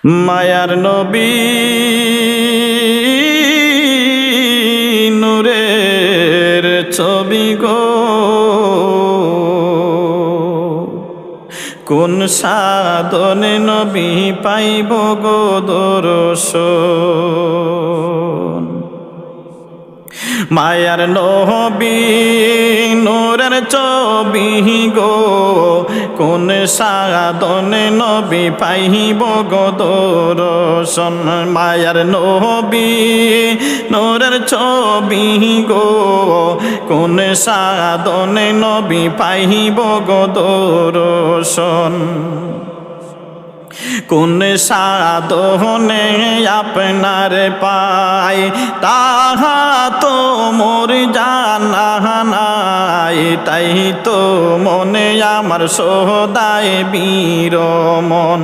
মায়ার নবী নূরের ছবি গো, কোন সাধনে নবী পাইব গো দর্শন। মায়ার নবী নূরের ছবি গো, কোন সাধনে নবী পাইব গো দর্শন। মায়ার নবী নূরের ছবি গো, কোন সাধনে নবী পাইব গো দর্শন। কোন সাধনে আপনার পাই তাহা তো মোর জানা নাই, তাই তো মনে আমার সদায় বীরমন।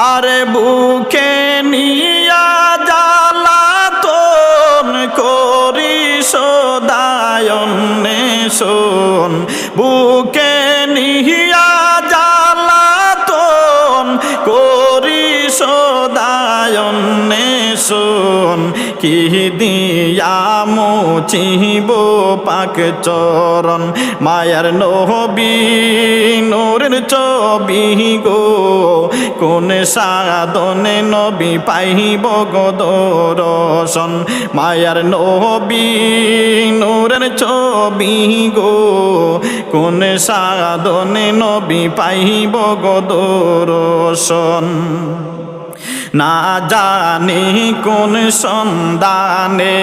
আরে বুকে নিয়া জ্বালাতন করি সদায় অন্বেষণ, বুকে নিয়া করি সদায় অন্বেষণ। কি দিয়া মুছিব পাক চরণ। মায়ার নবী নূরের ছবি গো, কোন সাধনে নবী পাইব গো দর্শন। মায়ার নবী নূরের ছবি গো, কোন সাধনে নবী পাইব গো দর্শন। না জানি কোন সন্ধানে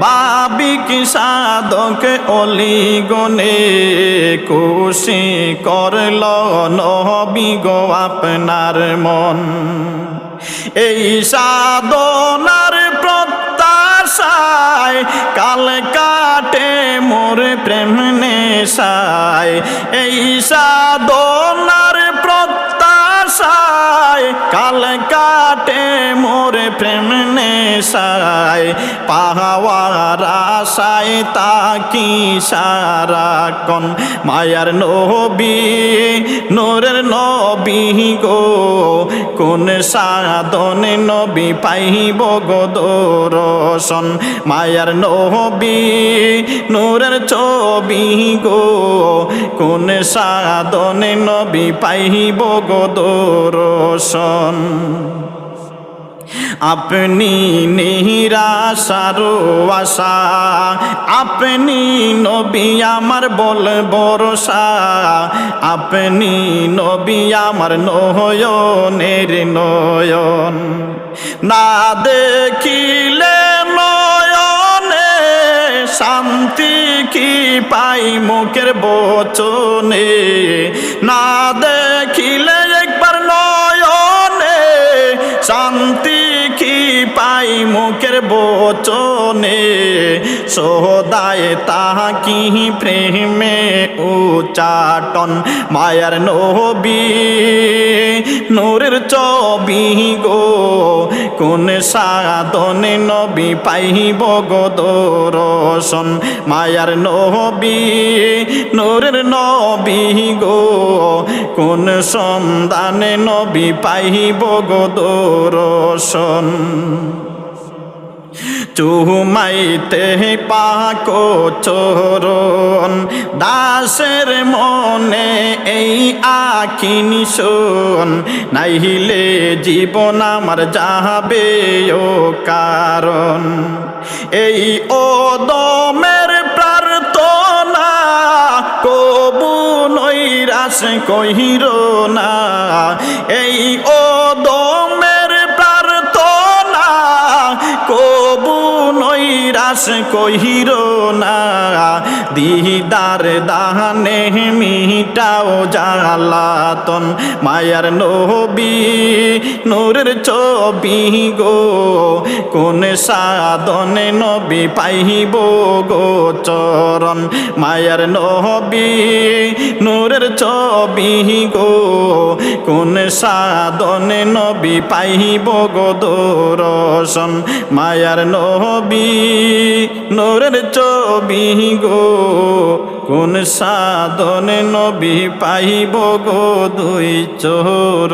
বাবিক সাধক অলিগনে, খুশি করল নবী গো আপনার মন। এই সাধনার প্রত্যাশায় কাল কাটে মোর প্রেম নেশায়। এই সাধনার প্রত্যাশায় কাল কাটে মোর প্রেম নেশায়। পাহাওয়ার আশায় তাকি সারাক্ষণ। মায়ার নবী নূরের নবী গো, কোন সাধনে নবী পাইব গো দর্শন। মায়ার নবী নূরের ছবি গো, কোন সাধনে নবী পাইব গো দর্শন। আপনি নিরাশার আশা, আপনি নবী আমার বল ভরসা। আপনি নবী আমার নয়নের নয়ন। না দেখিলে নয়নে শান্তি কি পাই মুখের বচনে। না দেখিলে একবার নয়নে শান্তি কি পাই মুখের বচনে। সদায় তাহা কি প্রেমে উচ্চাটন। মায়ার নবী নূরের ছবি গো, কোন সাধনে নবী পাইব গো দর্শন। মায়ার নবী নূরের নবী গো, কোন সন্ধানে নবী পাইব গো দর্শন। চুমাইতে পাক চরণ দাসের মনে এই আকিনি শোন। নাইলে জীবন আমার যাবে ও কারণ। এই ওদমের প্রার্থনা কবু নৈরাশ কহির না। এই ওদমের প্রার্থনা কবু নৈরাশ কহির না। দিদার দানে মিটাও জ্বালাতন। মায়ার নবী নূরের ছবি গো, কোন সাধনে নবী পাইব গো চরণ। মায়ার নবী নূরের ছবি গো, কোন সাধনে নবী পাইব গো দর্শন। মায়ার নবী নূরের ছবি গো, কোন সাধনে নবী পাইব গো দুই চোর।